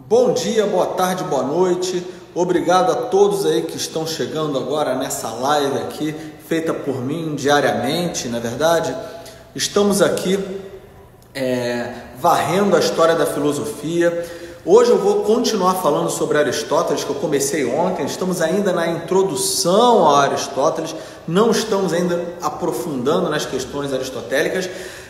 Bom dia, boa tarde, boa noite. Obrigado a todos aí que estão chegando agora nessa live aqui, feita por mim diariamente, na verdade. Estamos aqui varrendo a história da filosofia. Hoje eu vou continuar falando sobre Aristóteles, que eu comecei ontem. Estamos ainda na introdução a Aristóteles, não estamos ainda aprofundando nas questões aristotélicas.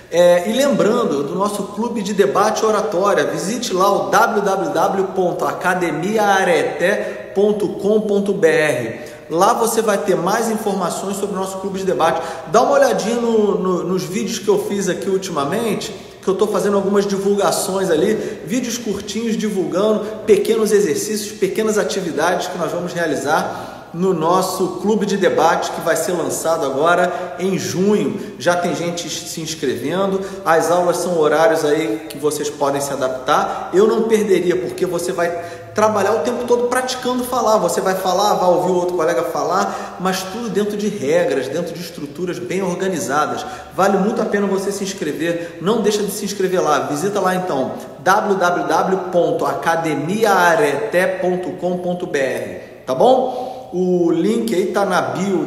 E lembrando do nosso clube de debate e oratória, visite lá o www.academiaareté.com.br. Lá você vai ter mais informações sobre o nosso clube de debate. Dá uma olhadinha nos vídeos que eu fiz aqui ultimamente, que eu estou fazendo algumas divulgações ali, vídeos curtinhos divulgando pequenos exercícios, pequenas atividades que nós vamos realizar no nosso clube de debate, que vai ser lançado agora em junho. Já tem gente se inscrevendo, as aulas são horários aí que vocês podem se adaptar. Eu não perderia, porque você vai trabalhar o tempo todo praticando falar. Você vai falar, vai ouvir o outro colega falar, mas tudo dentro de regras, dentro de estruturas bem organizadas. Vale muito a pena você se inscrever. Não deixa de se inscrever lá. Visita lá então www.academiaareté.com.br, tá bom? O link aí tá na bio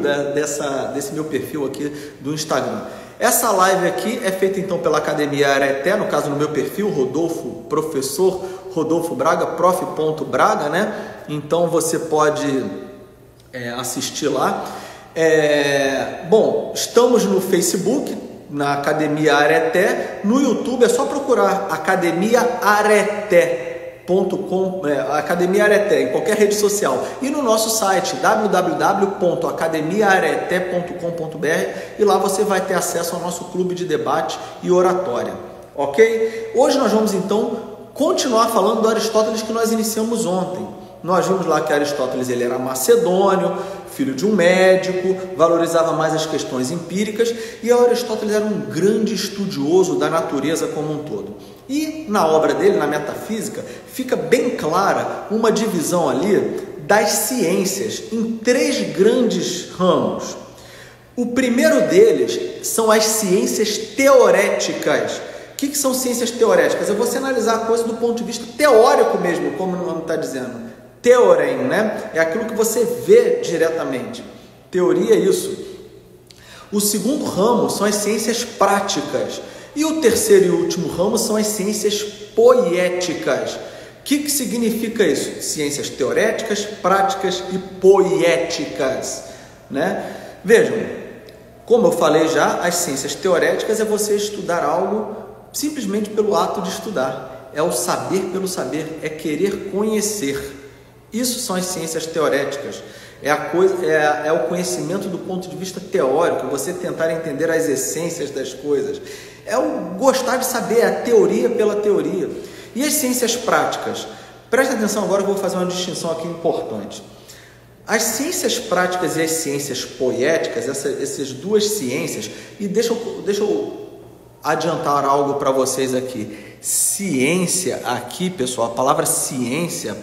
desse meu perfil aqui do Instagram. Essa live aqui é feita então pela Academia Areté, no caso no meu perfil, professor Rodolfo Braga, prof.braga, né? Então você pode assistir lá. Bom, estamos no Facebook, na Academia Areté. No YouTube é só procurar Academia Areté. Academia Areté, em qualquer rede social, e no nosso site www.academiaareté.com.br, e lá você vai ter acesso ao nosso clube de debate e oratória, ok? Hoje nós vamos então continuar falando do Aristóteles que nós iniciamos ontem. Nós vimos lá que Aristóteles ele era macedônio, filho de um médico, valorizava mais as questões empíricas, e Aristóteles era um grande estudioso da natureza como um todo. E na obra dele, na Metafísica, fica bem clara uma divisão ali das ciências em 3 grandes ramos. O primeiro deles são as ciências teoréticas. O que são ciências teoréticas? É você analisar a coisa do ponto de vista teórico mesmo, como o nome está dizendo. Teorem, né? É aquilo que você vê diretamente. Teoria é isso. O segundo ramo são as ciências práticas. E o terceiro e último ramo são as ciências poéticas. O que significa isso? Ciências teoréticas, práticas e poéticas, né? Vejam, como eu falei já, as ciências teoréticas é você estudar algo simplesmente pelo ato de estudar. É o saber pelo saber, é querer conhecer. Isso são as ciências teoréticas. É o conhecimento do ponto de vista teórico, você tentar entender as essências das coisas. É o gostar de saber, a teoria pela teoria. E as ciências práticas? Presta atenção agora que eu vou fazer uma distinção aqui importante. As ciências práticas e as ciências poéticas, essas duas ciências, e deixa eu adiantar algo para vocês aqui. Ciência aqui, pessoal, a palavra ciência,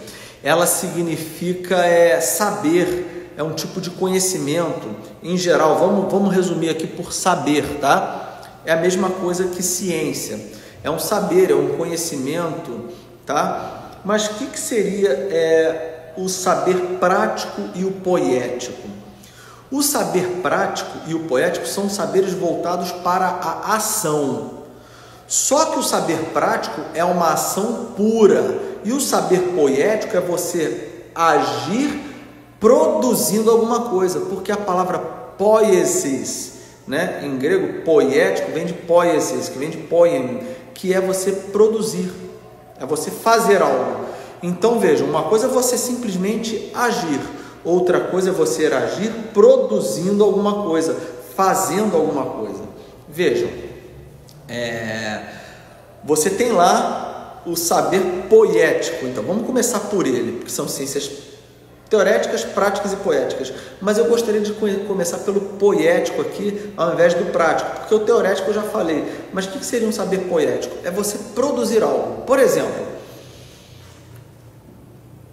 ela significa saber, é um tipo de conhecimento. Em geral, vamos resumir aqui por saber, tá? É a mesma coisa que ciência. É um saber, é um conhecimento, tá? Mas o que seria o saber prático e o poético? O saber prático e o poético são saberes voltados para a ação. Só que o saber prático é uma ação pura. E o saber poético é você agir produzindo alguma coisa. Porque a palavra poiesis, né, em grego, poético, vem de poiesis, que vem de poem, que é você produzir, é você fazer algo. Então vejam, uma coisa é você simplesmente agir, outra coisa é você agir produzindo alguma coisa, fazendo alguma coisa. Vejam, você tem lá o saber poético, então vamos começar por ele, porque são ciências teoréticas, práticas e poéticas, mas eu gostaria de começar pelo poético aqui, ao invés do prático, porque o teorético eu já falei, mas o que seria um saber poético? É você produzir algo. Por exemplo,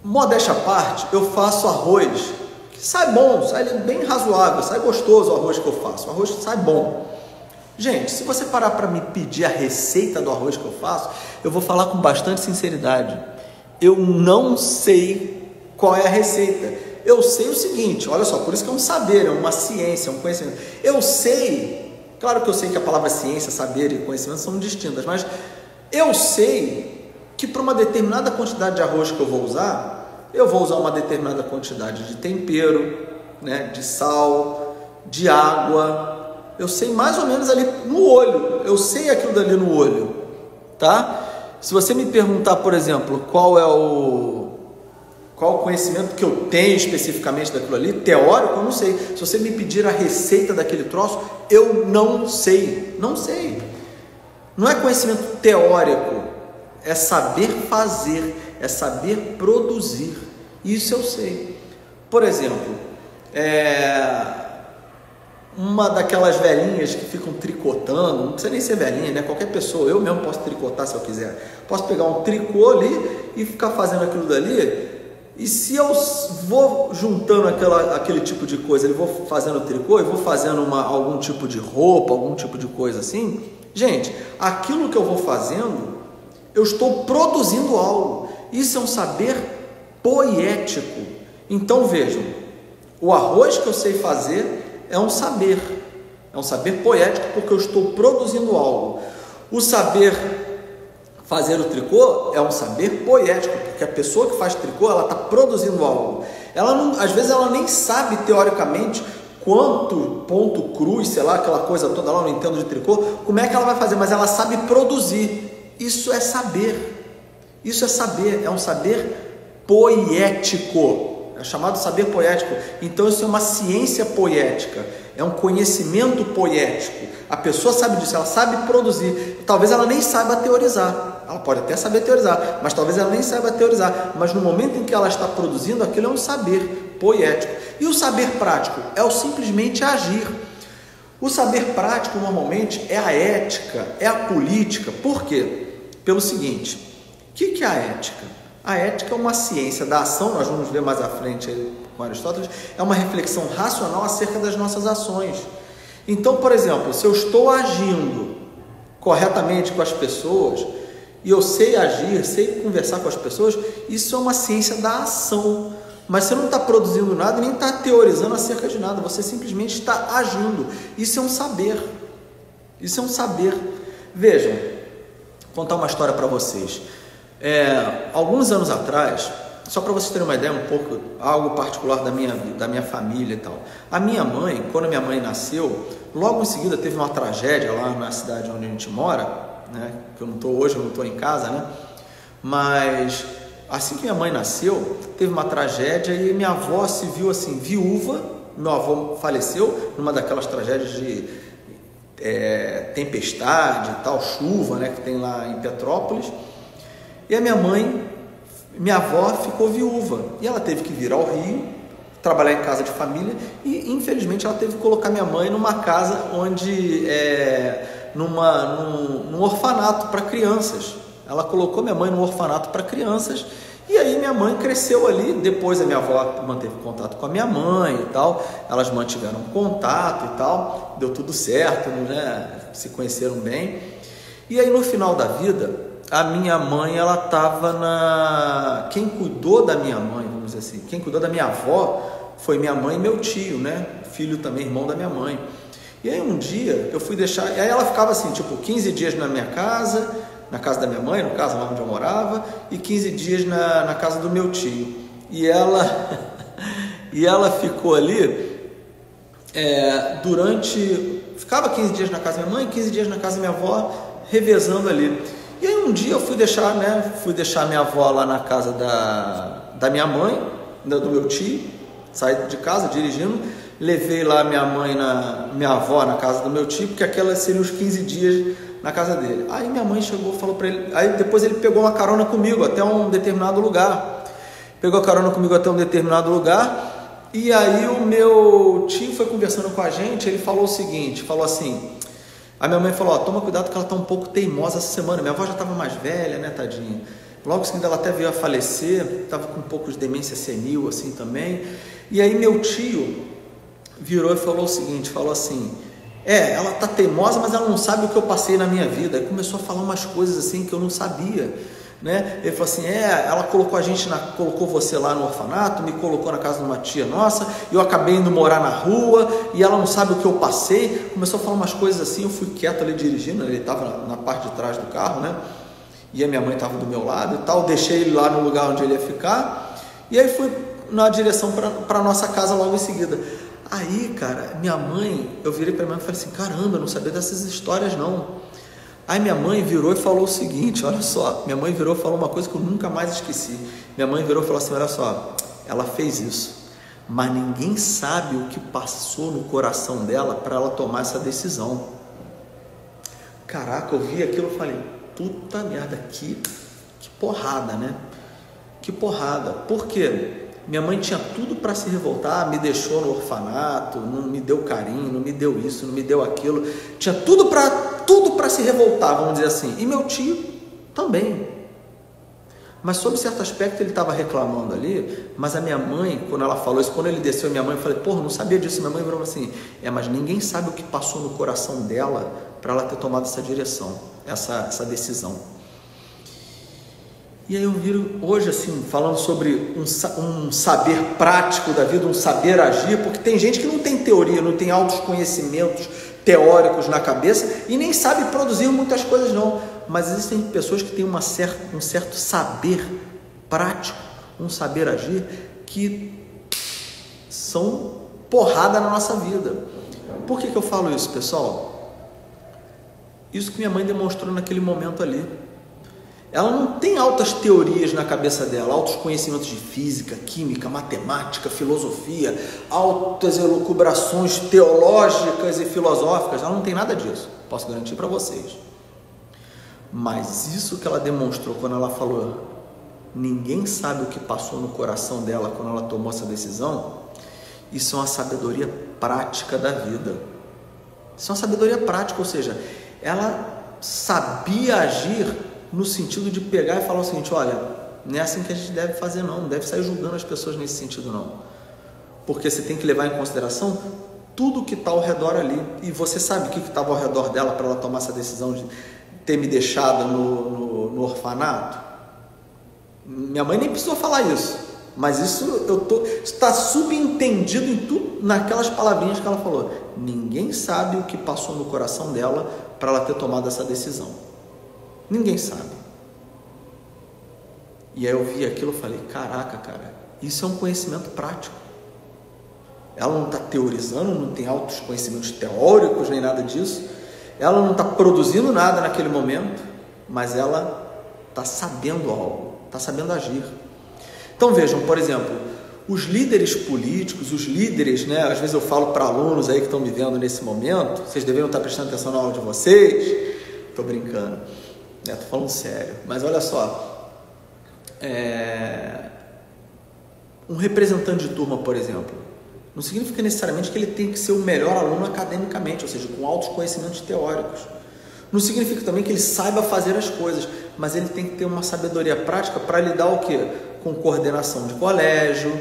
modéstia à parte, eu faço arroz, que sai bom, sai bem razoável, sai gostoso o arroz que eu faço, o arroz sai bom. Gente, se você parar para me pedir a receita do arroz que eu faço, eu vou falar com bastante sinceridade, eu não sei qual é a receita. Eu sei o seguinte, olha só, por isso que é um saber, é uma ciência, é um conhecimento. Eu sei, claro que eu sei que a palavra ciência, saber e conhecimento são distintas, mas eu sei que para uma determinada quantidade de arroz que eu vou usar uma determinada quantidade de tempero, né, de sal, de água. Eu sei mais ou menos ali no olho, eu sei aquilo dali no olho, tá? Se você me perguntar, por exemplo, qual o conhecimento que eu tenho especificamente daquilo ali, teórico, eu não sei. Se você me pedir a receita daquele troço, eu não sei. Não sei. Não é conhecimento teórico, é saber fazer, é saber produzir. Isso eu sei. Por exemplo, uma daquelas velhinhas que ficam tricotando, não precisa nem ser velhinha, né? Qualquer pessoa, eu mesmo posso tricotar se eu quiser. Posso pegar um tricô ali e ficar fazendo aquilo dali. E se eu vou juntando aquele tipo de coisa, eu vou fazendo tricô, eu vou fazendo algum tipo de roupa, algum tipo de coisa assim, gente, aquilo que eu vou fazendo, eu estou produzindo algo. Isso é um saber poético. Então vejam, o arroz que eu sei fazer é um saber poético, porque eu estou produzindo algo. O saber fazer o tricô é um saber poético, porque a pessoa que faz tricô, ela está produzindo algo. Às vezes ela nem sabe teoricamente quanto ponto cruz, sei lá, aquela coisa toda lá, não entendo de tricô, como é que ela vai fazer, mas ela sabe produzir. Isso é saber. Isso é saber, é um saber poético. É chamado saber poético. Então isso é uma ciência poética, é um conhecimento poético. A pessoa sabe disso, ela sabe produzir. Talvez ela nem saiba teorizar. Ela pode até saber teorizar, mas talvez ela nem saiba teorizar. Mas no momento em que ela está produzindo, aquilo é um saber poético. E o saber prático é simplesmente agir. O saber prático normalmente é a ética, é a política. Por quê? Pelo seguinte, o que é a ética? A ética é uma ciência da ação, nós vamos ver mais à frente aí com Aristóteles, é uma reflexão racional acerca das nossas ações. Então, por exemplo, se eu estou agindo corretamente com as pessoas, e eu sei agir, sei conversar com as pessoas, isso é uma ciência da ação. Mas você não está produzindo nada, nem está teorizando acerca de nada, você simplesmente está agindo. Isso é um saber. Isso é um saber. Vejam, vou contar uma história para vocês. Alguns anos atrás, só para vocês terem uma ideia, um pouco, algo particular da minha família e tal. A minha mãe, quando minha mãe nasceu, logo em seguida teve uma tragédia lá na cidade onde a gente mora, né? Que eu não estou em casa, né? Mas assim que minha mãe nasceu, teve uma tragédia e minha avó se viu assim, viúva. Meu avô faleceu numa daquelas tragédias de tempestade e tal, chuva, né? Que tem lá em Petrópolis. E a minha avó ficou viúva e ela teve que vir ao Rio, trabalhar em casa de família e infelizmente ela teve que colocar minha mãe numa casa onde, num orfanato para crianças. Ela colocou minha mãe num orfanato para crianças e aí minha mãe cresceu ali. Depois a minha avó manteve contato com a minha mãe e tal, elas mantiveram contato e tal, deu tudo certo, né? Se conheceram bem. E aí no final da vida, a minha mãe, ela estava quem cuidou da minha mãe, vamos dizer assim, quem cuidou da minha avó foi minha mãe e meu tio, né? Filho também, irmão da minha mãe. E aí um dia eu fui deixar, e aí ela ficava assim, tipo 15 dias na minha casa, na casa da minha mãe, no caso lá onde eu morava, e 15 dias na casa do meu tio. E ela ficou ali ficava 15 dias na casa da minha mãe, 15 dias na casa da minha avó, revezando ali. E aí um dia eu fui deixar minha avó lá na casa da minha mãe, do meu tio, Saí de casa dirigindo, levei lá minha avó na casa do meu tio, porque aquelas seriam os 15 dias na casa dele. Aí minha mãe chegou e falou para ele, aí depois ele pegou uma carona comigo até um determinado lugar. Pegou a carona comigo até um determinado lugar, e aí o meu tio foi conversando com a gente, ele falou o seguinte, falou assim, a minha mãe falou, ó, toma cuidado que ela está um pouco teimosa essa semana, minha avó já estava mais velha, né, tadinha, logo em seguida ela até veio a falecer, estava com um pouco de demência senil assim também, e aí meu tio virou e falou o seguinte, falou assim, ela está teimosa, mas ela não sabe o que eu passei na minha vida, aí começou a falar umas coisas assim que eu não sabia, né? Ele falou assim, ela colocou colocou você lá no orfanato, me colocou na casa de uma tia nossa, eu acabei indo morar na rua, e ela não sabe o que eu passei, começou a falar umas coisas assim, eu fui quieto ali dirigindo, ele estava na parte de trás do carro, né? E a minha mãe estava do meu lado e tal, deixei ele lá no lugar onde ele ia ficar, e aí fui na direção para nossa casa logo em seguida. Aí, cara, minha mãe, eu virei para minha mãe e falei assim, caramba, eu não sabia dessas histórias não. Aí minha mãe virou e falou o seguinte, olha só, minha mãe virou e falou uma coisa que eu nunca mais esqueci. Minha mãe virou e falou assim, olha só, ela fez isso, mas ninguém sabe o que passou no coração dela para ela tomar essa decisão. Caraca, eu vi aquilo e falei, puta merda, que porrada, né? Que porrada. Por quê? Minha mãe tinha tudo para se revoltar, me deixou no orfanato, não me deu carinho, não me deu isso, não me deu aquilo, tinha tudo para se revoltar, vamos dizer assim, e meu tio também, mas sob certo aspecto ele estava reclamando ali, mas a minha mãe, quando ela falou isso, quando ele desceu, minha mãe, eu falei, porra, não sabia disso, minha mãe falou assim, mas ninguém sabe o que passou no coração dela para ela ter tomado essa direção, essa decisão. E aí eu viro hoje assim, falando sobre um saber prático da vida, um saber agir, porque tem gente que não tem teoria, não tem altos conhecimentos teóricos na cabeça e nem sabe produzir muitas coisas não, mas existem pessoas que têm um certo saber prático, um saber agir, que são porrada na nossa vida. Por que eu falo isso, pessoal? Isso que minha mãe demonstrou naquele momento ali. Ela não tem altas teorias na cabeça dela, altos conhecimentos de física, química, matemática, filosofia, altas elucubrações teológicas e filosóficas, ela não tem nada disso, posso garantir para vocês. Mas isso que ela demonstrou quando ela falou, ninguém sabe o que passou no coração dela quando ela tomou essa decisão, isso é uma sabedoria prática da vida. Isso é uma sabedoria prática, ou seja, ela sabia agir no sentido de pegar e falar o seguinte, olha, não é assim que a gente deve fazer não deve sair julgando as pessoas nesse sentido não, porque você tem que levar em consideração tudo que está ao redor ali, e você sabe o que estava ao redor dela para ela tomar essa decisão de ter me deixado no orfanato? Minha mãe nem precisou falar isso, mas isso está subentendido em tudo, naquelas palavrinhas que ela falou, ninguém sabe o que passou no coração dela para ela ter tomado essa decisão. Ninguém sabe. E aí eu vi aquilo e falei, caraca, cara, isso é um conhecimento prático. Ela não está teorizando, não tem altos conhecimentos teóricos, nem nada disso. Ela não está produzindo nada naquele momento, mas ela está sabendo algo, está sabendo agir. Então vejam, por exemplo, os líderes políticos, os líderes, né? Às vezes eu falo para alunos aí que estão me vendo nesse momento, vocês deveriam estar prestando atenção na aula de vocês. Estou brincando. Estou falando sério, mas olha só, um representante de turma, por exemplo, não significa necessariamente que ele tem que ser o melhor aluno academicamente, ou seja, com altos conhecimentos teóricos. Não significa também que ele saiba fazer as coisas, mas ele tem que ter uma sabedoria prática para lidar o quê? Com coordenação de colégio,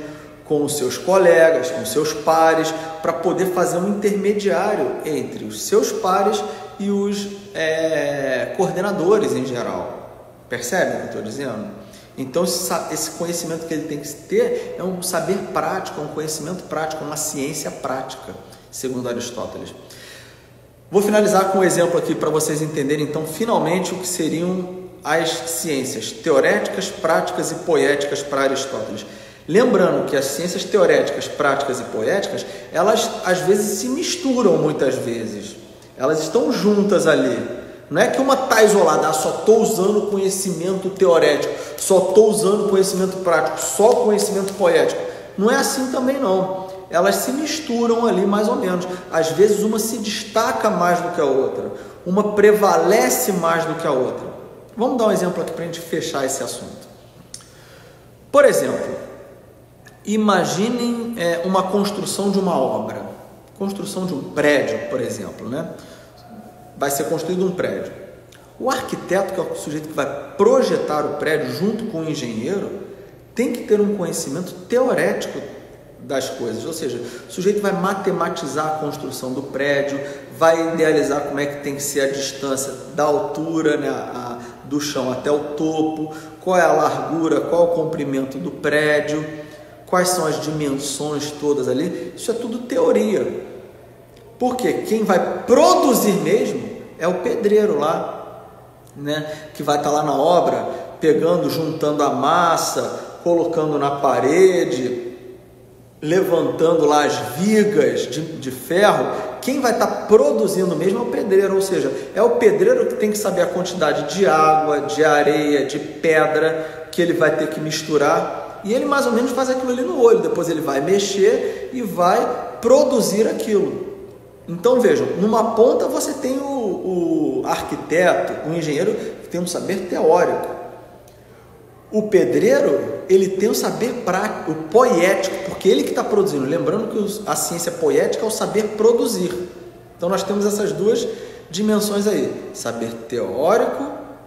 com os seus colegas, com os seus pares, para poder fazer um intermediário entre os seus pares e os coordenadores em geral. Percebe o que eu estou dizendo? Então esse conhecimento que ele tem que ter é um saber prático, é um conhecimento prático, é uma ciência prática, segundo Aristóteles. Vou finalizar com um exemplo aqui para vocês entenderem então finalmente o que seriam as ciências teoréticas, práticas e poéticas para Aristóteles. Lembrando que as ciências teoréticas, práticas e poéticas, elas às vezes se misturam muitas vezes. Elas estão juntas ali. Não é que uma está isolada, só estou usando conhecimento teorético, só estou usando conhecimento prático, só conhecimento poético. Não é assim também não. Elas se misturam ali mais ou menos. Às vezes uma se destaca mais do que a outra, uma prevalece mais do que a outra. Vamos dar um exemplo aqui para a gente fechar esse assunto. Por exemplo, imaginem uma construção de uma obra, construção de um prédio, por exemplo, né? Vai ser construído um prédio. O arquiteto, que é o sujeito que vai projetar o prédio junto com o engenheiro, tem que ter um conhecimento teorético das coisas, ou seja, o sujeito vai matematizar a construção do prédio, vai idealizar como é que tem que ser a distância da altura, né, do chão até o topo, qual é a largura, qual é o comprimento do prédio, quais são as dimensões todas ali. Isso é tudo teoria, porque quem vai produzir mesmo é o pedreiro lá, né, que vai estar lá na obra, pegando, juntando a massa, colocando na parede, levantando lá as vigas de ferro. Quem vai estar produzindo mesmo é o pedreiro, ou seja, é o pedreiro que tem que saber a quantidade de água, de areia, de pedra que ele vai ter que misturar, e ele mais ou menos faz aquilo ali no olho, depois ele vai mexer e vai produzir aquilo. Então vejam, numa ponta você tem o arquiteto, o engenheiro que tem um saber teórico. O pedreiro, ele tem o saber prático, o poético, porque ele que está produzindo. Lembrando que a ciência poética é o saber produzir. Então nós temos essas duas dimensões aí, saber teórico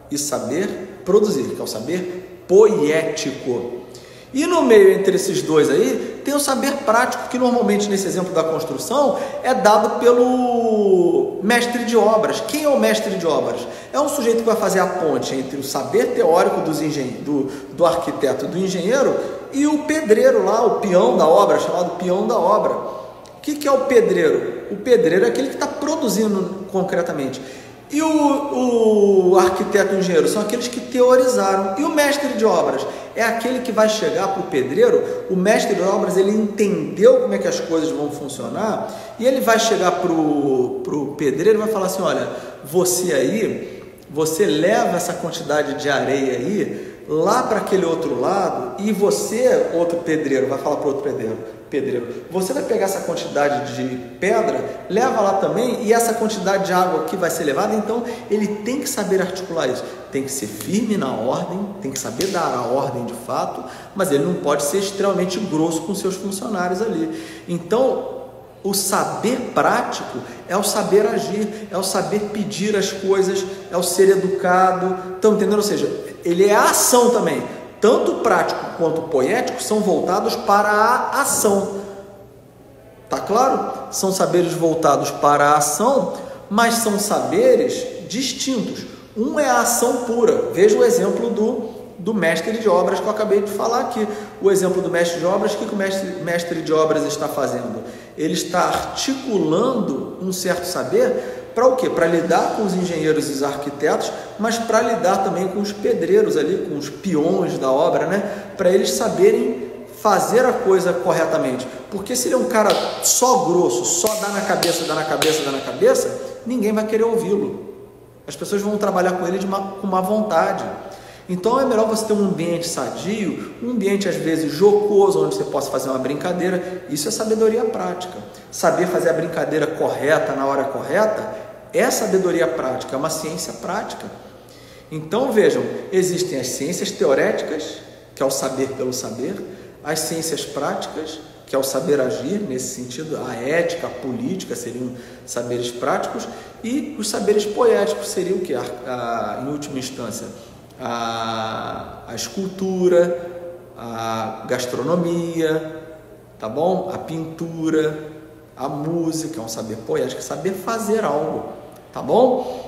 e saber produzir, que é o saber poético. E no meio entre esses dois aí, tem o saber prático, que normalmente nesse exemplo da construção é dado pelo mestre de obras. Quem é o mestre de obras? É um sujeito que vai fazer a ponte entre o saber teórico do arquiteto e do engenheiro e o pedreiro lá, o peão da obra, chamado peão da obra. O que é o pedreiro? O pedreiro é aquele que está produzindo concretamente. E o arquiteto e o engenheiro são aqueles que teorizaram. E o mestre de obras é aquele que vai chegar para o pedreiro. O mestre de obras, ele entendeu como é que as coisas vão funcionar, e ele vai chegar para o pedreiro e vai falar assim: olha, você aí, você leva essa quantidade de areia aí lá para aquele outro lado, e você, outro pedreiro, vai falar para o outro pedreiro, você vai pegar essa quantidade de pedra, leva lá também, e essa quantidade de água aqui vai ser levada. Então ele tem que saber articular isso, tem que ser firme na ordem, tem que saber dar a ordem de fato, mas ele não pode ser extremamente grosso com seus funcionários ali. Então o saber prático é o saber agir, é o saber pedir as coisas, é o ser educado. Estão entendendo? Ou seja, ele é a ação também. Tanto o prático quanto o poético são voltados para a ação. Tá claro? São saberes voltados para a ação, mas são saberes distintos. Um é a ação pura. Veja o exemplo do mestre de obras que eu acabei de falar aqui. O exemplo do mestre de obras, o que o mestre de obras está fazendo? Ele está articulando um certo saber para o quê? Para lidar com os engenheiros e os arquitetos, mas para lidar também com os pedreiros ali, com os peões da obra, né? Para eles saberem fazer a coisa corretamente. Porque se ele é um cara só grosso, só dá na cabeça, ninguém vai querer ouvi-lo. As pessoas vão trabalhar com ele com má vontade. Então é melhor você ter um ambiente sadio, um ambiente às vezes jocoso, onde você possa fazer uma brincadeira. Isso é sabedoria prática. Saber fazer a brincadeira correta na hora correta é sabedoria prática, é uma ciência prática. Então vejam, existem as ciências teoréticas, que é o saber pelo saber, as ciências práticas, que é o saber agir, nesse sentido, a ética, a política seriam saberes práticos, e os saberes poéticos seriam o que? Em última instância, a escultura, a gastronomia, tá bom? A pintura, a música, é um saber poético, saber fazer algo, tá bom?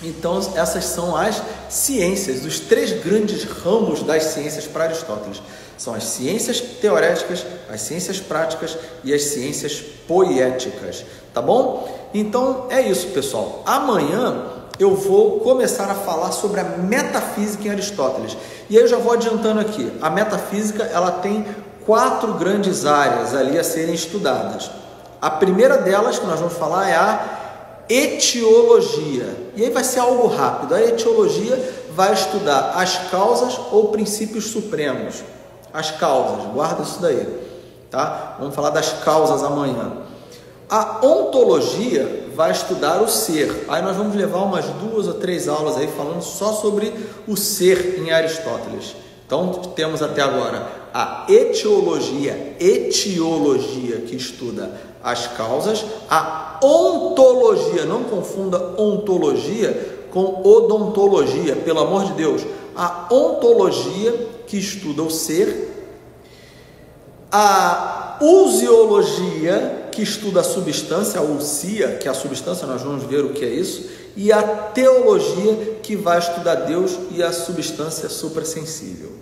Então essas são as ciências, os três grandes ramos das ciências para Aristóteles. São as ciências teoréticas, as ciências práticas e as ciências poéticas, tá bom? Então é isso, pessoal. Amanhã eu vou começar a falar sobre a metafísica em Aristóteles. E aí eu já vou adiantando aqui. A metafísica, ela tem 4 grandes áreas ali a serem estudadas. A primeira delas que nós vamos falar é a etiologia. E aí vai ser algo rápido. A etiologia vai estudar as causas ou princípios supremos. As causas, guarda isso daí. tá? Vamos falar das causas amanhã. A ontologia vai estudar o ser. Aí nós vamos levar umas 2 ou 3 aulas aí falando só sobre o ser em Aristóteles. Então temos até agora a etiologia, que estuda as causas, a ontologia, não confunda ontologia com odontologia, pelo amor de Deus. A ontologia, que estuda o ser, a usiologia, que estuda a substância, a ousia, que é a substância, nós vamos ver o que é isso, e a teologia, que vai estudar Deus e a substância suprassensível.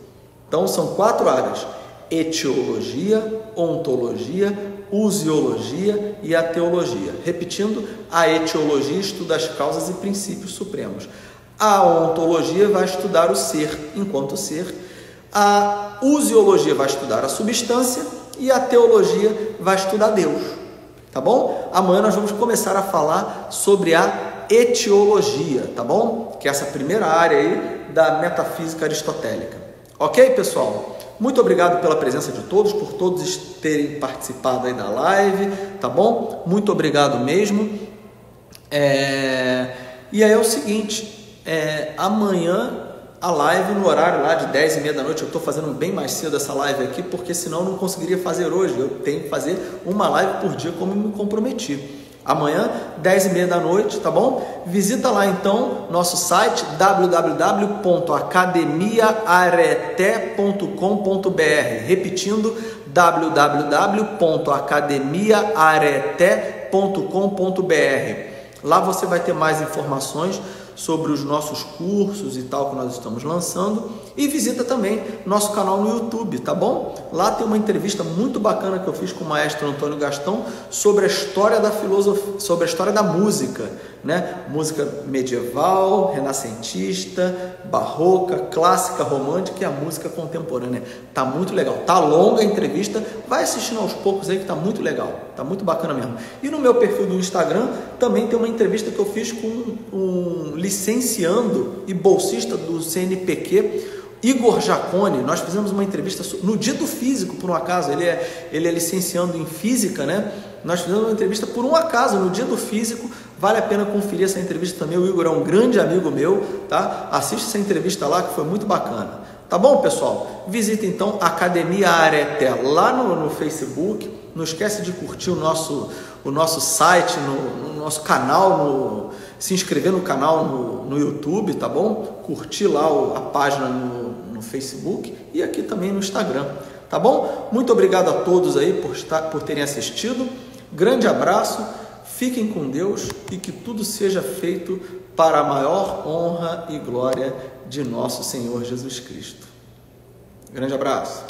Então são 4 áreas: etiologia, ontologia, usiologia e a teologia. Repetindo, a etiologia estuda as causas e princípios supremos. A ontologia vai estudar o ser enquanto ser. A usiologia vai estudar a substância e a teologia vai estudar Deus. Tá bom? Amanhã nós vamos começar a falar sobre a etiologia, tá bom? Que é essa primeira área aí da metafísica aristotélica. Ok, pessoal? Muito obrigado pela presença de todos, por todos terem participado aí da live, tá bom? Muito obrigado mesmo. E aí é o seguinte, amanhã a live no horário lá de 10h30 da noite, eu estou fazendo bem mais cedo essa live aqui, porque senão eu não conseguiria fazer hoje, eu tenho que fazer uma live por dia como me comprometi. Amanhã, 10h30 da noite, tá bom? Visita lá então nosso site www.academiaarete.com.br. Repetindo, www.academiaarete.com.br. Lá você vai ter mais informações sobre os nossos cursos e tal que nós estamos lançando, e visita também nosso canal no YouTube, tá bom? Lá tem uma entrevista muito bacana que eu fiz com o maestro Antônio Gastão sobre a história da filosofia, sobre a história da música, né? Música medieval, renascentista, barroca, clássica, romântica e a música contemporânea. Tá muito legal, tá longa a entrevista, vai assistindo aos poucos aí que tá muito legal, tá muito bacana mesmo. E no meu perfil do Instagram também tem uma entrevista que eu fiz com um licenciando e bolsista do CNPq, Igor Jacone. Nós fizemos uma entrevista no dia do físico, por um acaso, ele é licenciando em física, né? Nós fizemos uma entrevista por um acaso no dia do físico, vale a pena conferir essa entrevista também. O Igor é um grande amigo meu, tá? Assiste essa entrevista lá que foi muito bacana. Tá bom, pessoal? Visita então a Academia Arete lá no Facebook. Não esquece de curtir o nosso site, no nosso canal, se inscrever no canal no YouTube, tá bom? Curtir lá a página no Facebook e aqui também no Instagram, tá bom? Muito obrigado a todos aí por terem assistido. Grande abraço, fiquem com Deus e que tudo seja feito para a maior honra e glória de nosso Senhor Jesus Cristo. Grande abraço.